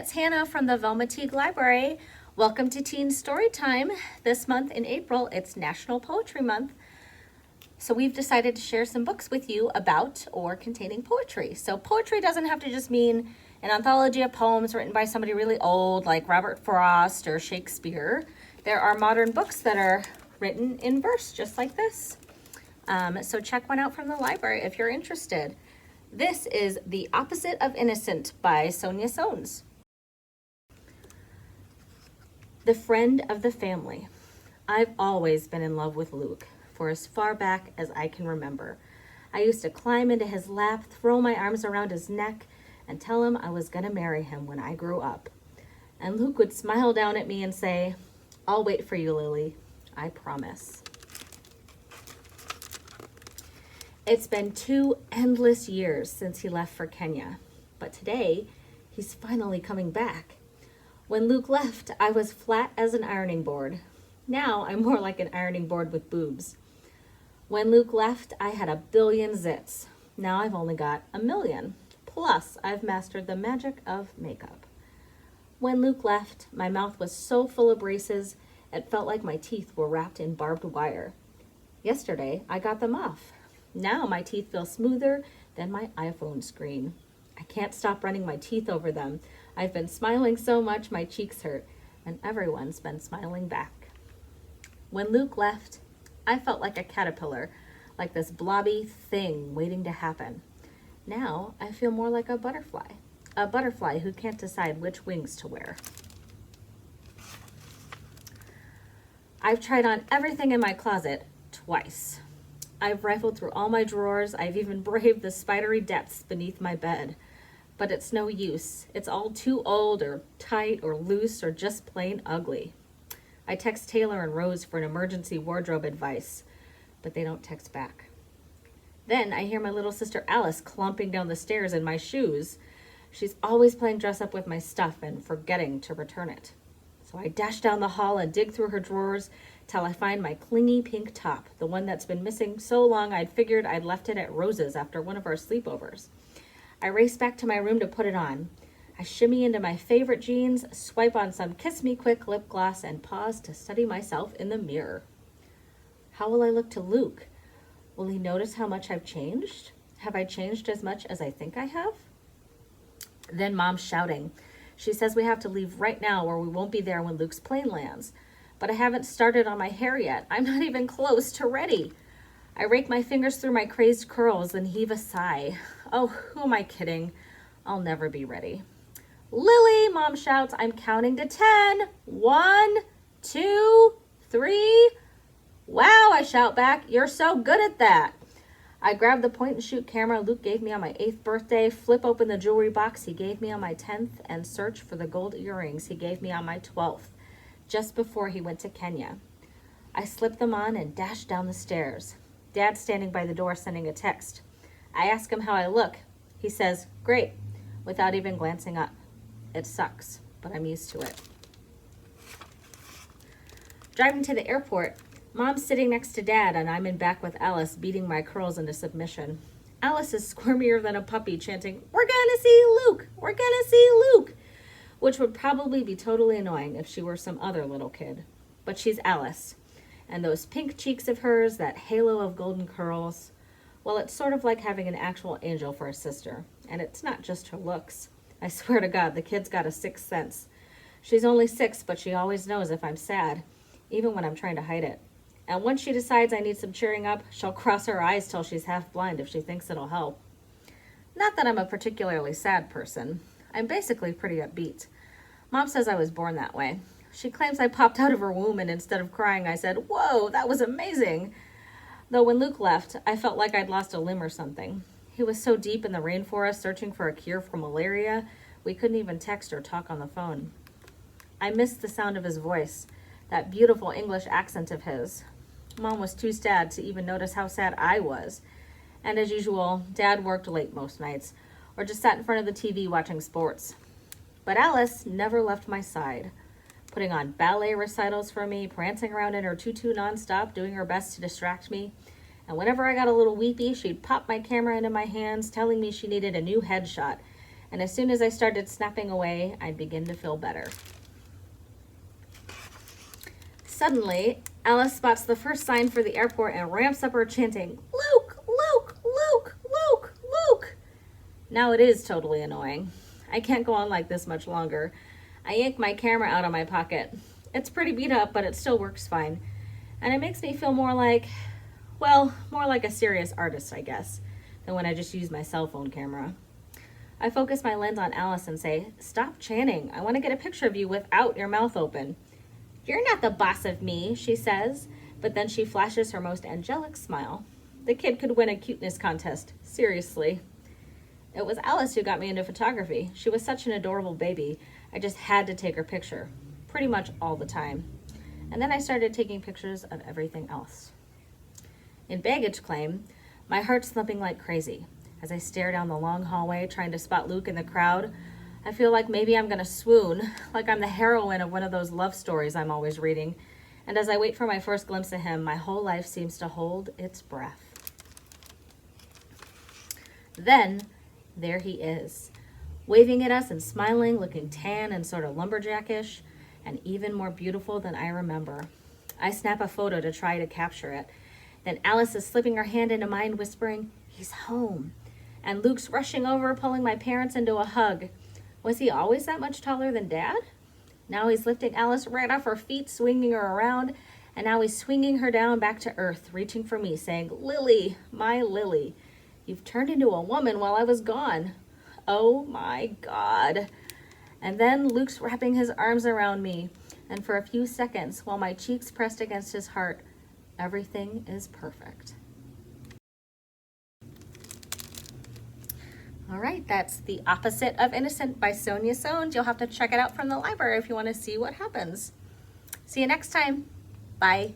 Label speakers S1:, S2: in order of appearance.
S1: it's Hannah from the Velma Teague Library. Welcome to Teen Storytime. This month in April, it's National Poetry Month. So we've decided to share some books with you about or containing poetry. So poetry doesn't have to just mean an anthology of poems written by somebody really old like Robert Frost or Shakespeare. There are modern books that are written in verse just like this. So check one out from the library if you're interested. This is The Opposite of Innocence by Sonja Sones. The friend of the family. I've always been in love with Luke, for as far back as I can remember. I used to climb into his lap, throw my arms around his neck, and tell him I was going to marry him when I grew up. And Luke would smile down at me and say, "I'll wait for you, Lily. I promise." It's been 2 endless years since he left for Kenya, but today he's finally coming back. When Luke left, I was flat as an ironing board. Now I'm more like an ironing board with boobs. When Luke left, I had 1 billion zits. Now I've only got 1 million. Plus, I've mastered the magic of makeup. When Luke left, my mouth was so full of braces, it felt like my teeth were wrapped in barbed wire. Yesterday, I got them off. Now my teeth feel smoother than my iPhone screen. I can't stop running my teeth over them. I've been smiling so much my cheeks hurt, and everyone's been smiling back. When Luke left, I felt like a caterpillar, like this blobby thing waiting to happen. Now I feel more like a butterfly who can't decide which wings to wear. I've tried on everything in my closet twice. I've rifled through all my drawers. I've even braved the spidery depths beneath my bed. But it's no use. It's all too old or tight or loose or just plain ugly. I text Taylor and Rose for an emergency wardrobe advice, but they don't text back. Then I hear my little sister Alice clomping down the stairs in my shoes. She's always playing dress up with my stuff and forgetting to return it. So I dash down the hall and dig through her drawers till I find my clingy pink top, the one that's been missing so long I'd figured I'd left it at Rose's after one of our sleepovers. I race back to my room to put it on. I shimmy into my favorite jeans, swipe on some Kiss Me Quick lip gloss, and pause to study myself in the mirror. How will I look to Luke? Will he notice how much I've changed? Have I changed as much as I think I have? Then Mom's shouting. She says we have to leave right now or we won't be there when Luke's plane lands. But I haven't started on my hair yet. I'm not even close to ready. I rake my fingers through my crazed curls and heave a sigh. Oh, who am I kidding? I'll never be ready. "Lily," Mom shouts, "I'm counting to 10. 1, 2, 3. "Wow," I shout back. "You're so good at that." I grab the point and shoot camera Luke gave me on my 8th birthday, flip open the jewelry box he gave me on my 10th, and search for the gold earrings he gave me on my 12th, just before he went to Kenya. I slip them on and dash down the stairs. Dad's standing by the door sending a text. I ask him how I look. He says, "Great," without even glancing up. It sucks, but I'm used to it. Driving to the airport, Mom's sitting next to Dad, and I'm in back with Alice, beating my curls into submission. Alice is squirmier than a puppy, chanting, "We're gonna see Luke! We're gonna see Luke!" Which would probably be totally annoying if she were some other little kid. But she's Alice. And those pink cheeks of hers, that halo of golden curls, well, it's sort of like having an actual angel for a sister. And it's not just her looks. I swear to God, the kid's got a sixth sense. She's only 6, but she always knows if I'm sad, even when I'm trying to hide it. And once she decides I need some cheering up, she'll cross her eyes till she's half blind if she thinks it'll help. Not that I'm a particularly sad person. I'm basically pretty upbeat. Mom says I was born that way. She claims I popped out of her womb and instead of crying I said, "Whoa, that was amazing." Though when Luke left, I felt like I'd lost a limb or something. He was so deep in the rainforest searching for a cure for malaria, we couldn't even text or talk on the phone. I missed the sound of his voice, that beautiful English accent of his. Mom was too sad to even notice how sad I was. And as usual, Dad worked late most nights, or just sat in front of the TV watching sports. But Alice never left my side, putting on ballet recitals for me, prancing around in her tutu nonstop, doing her best to distract me. And whenever I got a little weepy, she'd pop my camera into my hands, telling me she needed a new headshot, and as soon as I started snapping away, I'd begin to feel better. Suddenly, Alice spots the first sign for the airport and ramps up her chanting, "Luke, Luke, Luke, Luke, Luke." Now it is totally annoying. I can't go on like this much longer. I yank my camera out of my pocket. It's pretty beat up, but it still works fine. And it makes me feel more like a serious artist, I guess, than when I just use my cell phone camera. I focus my lens on Alice and say, "Stop chanting. I want to get a picture of you without your mouth open." "You're not the boss of me," she says, but then she flashes her most angelic smile. The kid could win a cuteness contest, seriously. It was Alice who got me into photography. She was such an adorable baby. I just had to take her picture, pretty much all the time. And then I started taking pictures of everything else. In baggage claim, my heart's thumping like crazy. As I stare down the long hallway trying to spot Luke in the crowd, I feel like maybe I'm gonna swoon, like I'm the heroine of one of those love stories I'm always reading. And as I wait for my first glimpse of him, my whole life seems to hold its breath. Then, there he is, waving at us and smiling, looking tan and sort of lumberjackish, and even more beautiful than I remember. I snap a photo to try to capture it. Then Alice is slipping her hand into mine, whispering, "He's home." And Luke's rushing over, pulling my parents into a hug. Was he always that much taller than Dad? Now he's lifting Alice right off her feet, swinging her around, and now he's swinging her down back to earth, reaching for me, saying, "Lily, my Lily, you've turned into a woman while I was gone." Oh my God. And then Luke's wrapping his arms around me, and for a few seconds, while my cheeks pressed against his heart, everything is perfect. All right, that's The Opposite of Innocent by Sonja Sones. You'll have to check it out from the library if you want to see what happens. See you next time. Bye.